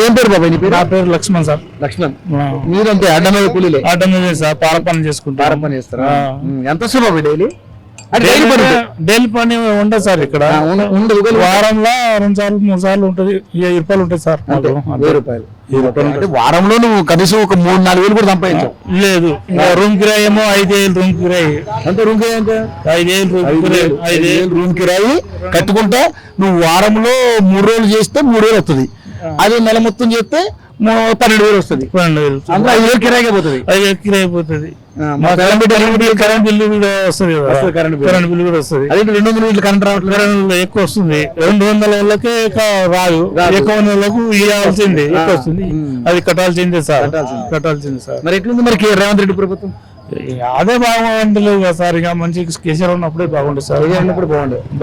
ఏం పేరు బాబాయ్ నీ పేరు? నా పేరు లక్ష్మణ్ సార్. లక్ష్మణ్. మీరంటే అడ్డమే కూలీలే? అడ్డమే సార్, పాల పని చేసుకుంటారు. పాల పని చేస్తారా? ఎంత వస్తుంది బాబాయ్ డైలీ? డైలీ పని ఉండదు సార్ ఇక్కడ. వారంలో 2 సార్లు 3 సార్లు ఉంటుంది. 7 రూపాయలు ఉంటుంది సార్. 1000 రూపాయలు. వారంలో నువ్వు కనీసం ఒక 3-4 వేలు కూడా సంపాదించావు? లేదు, రూమ్ కిరాయి ఏమో 5,000 రూమ్ కిరాయి. అంటే రూమ్ కిరాయి ఎంత? 5,000 రూమ్ కిరాయి కట్టుకుంటే నువ్వు వారంలో 3 రోజులు చేస్తే 3,000 వస్తుంది. అదే నెల మొత్తం చేస్తే 12,000 వస్తుంది. 12,000 అందులో 5,000 కిరాయిగా పోతుంది. 5,000 కిరాయి పోతుంది. కరెంట్ బిల్లు కూడా వస్తుంది. కరెంట్ బిల్లు కూడా వస్తుంది. అదే 200 యూనిట్లు కరెంట్ రావట్లేదు. కరెంట్ ఎక్కువ వస్తుంది. 200 వాళ్ళకే రాదు. ఎక్కువ వాళ్ళకు ఇవ్వాల్సింది ఎక్కువ వస్తుంది. అది కట్టాల్సిందే సార్. కట్టాల్సిందే సార్. మరి ఎట్లుంది మరి రేవంత్ రెడ్డి ప్రభుత్వం? అదే బాగుండలేదు కదా సార్. ఇక మంచి కేసీఆర్ ఉన్నప్పుడే బాగుండే సార్. ఉన్నప్పుడు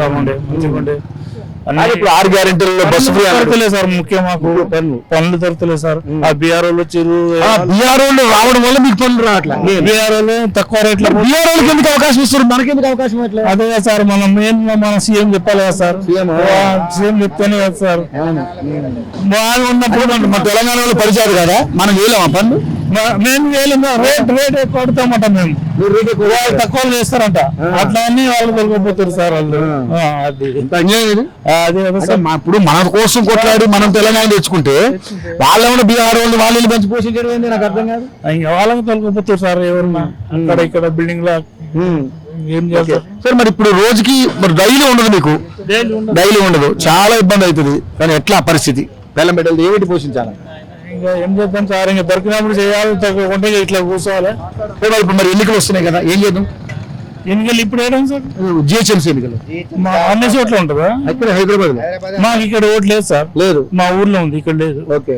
బాగుండే మంచిగా ఉండే. ఇప్పుడు 6 గ్యారెంటీలలో బస్సు దొరకలేదు సార్. ముఖ్యం మాకు పనులు దొరకలేదు సార్. ఆ బీఆర్ బీఆర్ రావడం వల్ల మీకు పనులు రావట్లేదు. బీఆర్ తక్కువ రేట్లో. బీఆర్ ఎందుకు అవకాశం ఇస్తారు, మనకెందుకు అవకాశం అట్లా? అదే సార్, మన సీఎం చెప్పాలి కదా సార్. సీఎం చెప్తేనే కదా సార్. బాగా ఉన్నప్పుడు మన తెలంగాణలో పరిచయాలు కదా, మనం వేయలేమా పనులు? మేము వేయలేము. రేట్ ఎక్కువ పడతామట. మేము వాళ్ళు తక్కువ చేస్తారంట. అట్లా అన్ని వాళ్ళు వెళ్ళిపోతారు సార్. వాళ్ళు అది అదే ఇప్పుడు మన కోసం కొట్లాడి మనం తెలంగాణ తెచ్చుకుంటే వాళ్ళేమన్నా బీఆర్ వాళ్ళు పెంచి పోషించడం ఏంటి నాకు అర్థం కాదు. ఇంకా వాళ్ళకి తొలగిపోతారు సార్. ఎవరన్నా అక్కడ ఇక్కడ బిల్డింగ్ లా ఏం చేస్తారు సార్? మరి ఇప్పుడు రోజుకి మరి డైలీ ఉండదు, మీకు డైలీ ఉండదు, చాలా ఇబ్బంది అవుతుంది. కానీ ఎట్లా పరిస్థితి? బెల్లం బిడ్డలు ఏమిటి పోషించాలి? ఇంకా ఏం చేద్దాం సార్, ఇంకా దొరికినప్పుడు చేయాలి, తగ్గకుంటే ఇట్లా కూర్చోవాలి. ఇప్పుడు మరి ఎన్నికలు వస్తున్నాయి కదా, ఏం చేద్దాం? ఎన్నికలు ఇప్పుడు వేయడం సార్. జిహెచ్ఎంసీ ఎన్నికలు మా అన్ని చోట్ల ఉంటుందా? ఇక్కడ హైదరాబాద్ మాకు ఇక్కడ ఓటు లేదు సార్. లేదు, మా ఊర్లో ఉంది, ఇక్కడ లేదు. ఓకే,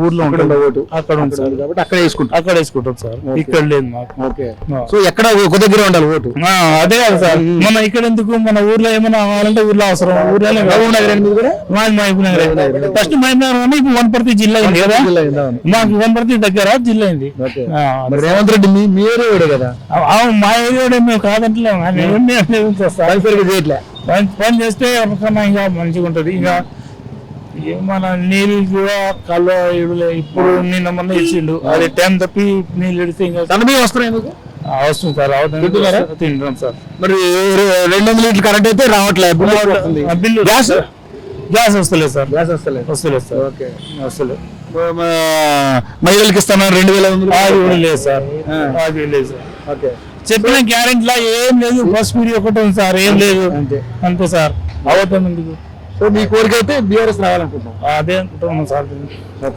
ఊర్లో ఉంటుంది ఓటు. అక్కడ ఉంది సార్, కాబట్టి అక్కడ వేసుకుంటాం. అక్కడ వేసుకుంటాం సార్. ఇక్కడ లేదు మాకు. ఓకే, సో ఎక్కడ ఒక దగ్గర ఉండాలి ఓటు. అదే కదా సార్. మన ఇక్కడ ఎందుకు, మన ఊర్లో ఏమైనా కావాలంటే ఊర్లో అవసరం. ఊర్లో మహబూబ్ నగర్ ఫస్ట్ మహబూబ్ నగర్ అని ఇప్పుడు వనపర్తి జిల్లా అయింది కదా. మాకు వనపర్తి దగ్గర జిల్లా అయింది. రేవంత్ రెడ్డి మీ ఏరియా కదా? మా ఏరియా మేము కాదంటలేము. పని చేస్తే ఎవరికన్నా ఇంకా మంచిగా ఉంటది. ఇంకా మన నీళ్ళు కూడా కళ్ళు ఇప్పుడు నిన్న మొన్న ఇచ్చిండు. అది టైం తప్పి నీళ్ళు ఇడితే ఇంకా వస్తున్నాయి. వస్తుంది సార్. తింటున్నాం సార్. మరి 200 లీటర్లు కరెంట్ అయితే రావట్లేదు. బిల్లు గ్యాస్ వస్తలేదు సార్. వస్తలేదు సార్. ఓకే, వస్తలేదు. మహిళలకు ఇస్తాను 2,000 లేదు సార్. లేదు సార్. ఓకే, చెప్పిన గ్యారెంటీలా ఏం లేదు. బస్ ఫీడ్ ఒకటి ఉంది సార్, ఏం లేదు. అంతే సార్. అవతం ఎందుకు? సో మీ కోరిక అయితే బీఆర్ఎస్ రావాలనుకుంటున్నాం. అదే అనుకుంటున్నాం సార్.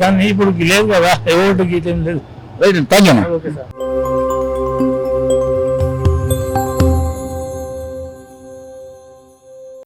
కానీ ఇప్పుడు లేదు కదా, ఓటు గీత ఏం లేదు. Right, thank you. Okay sir.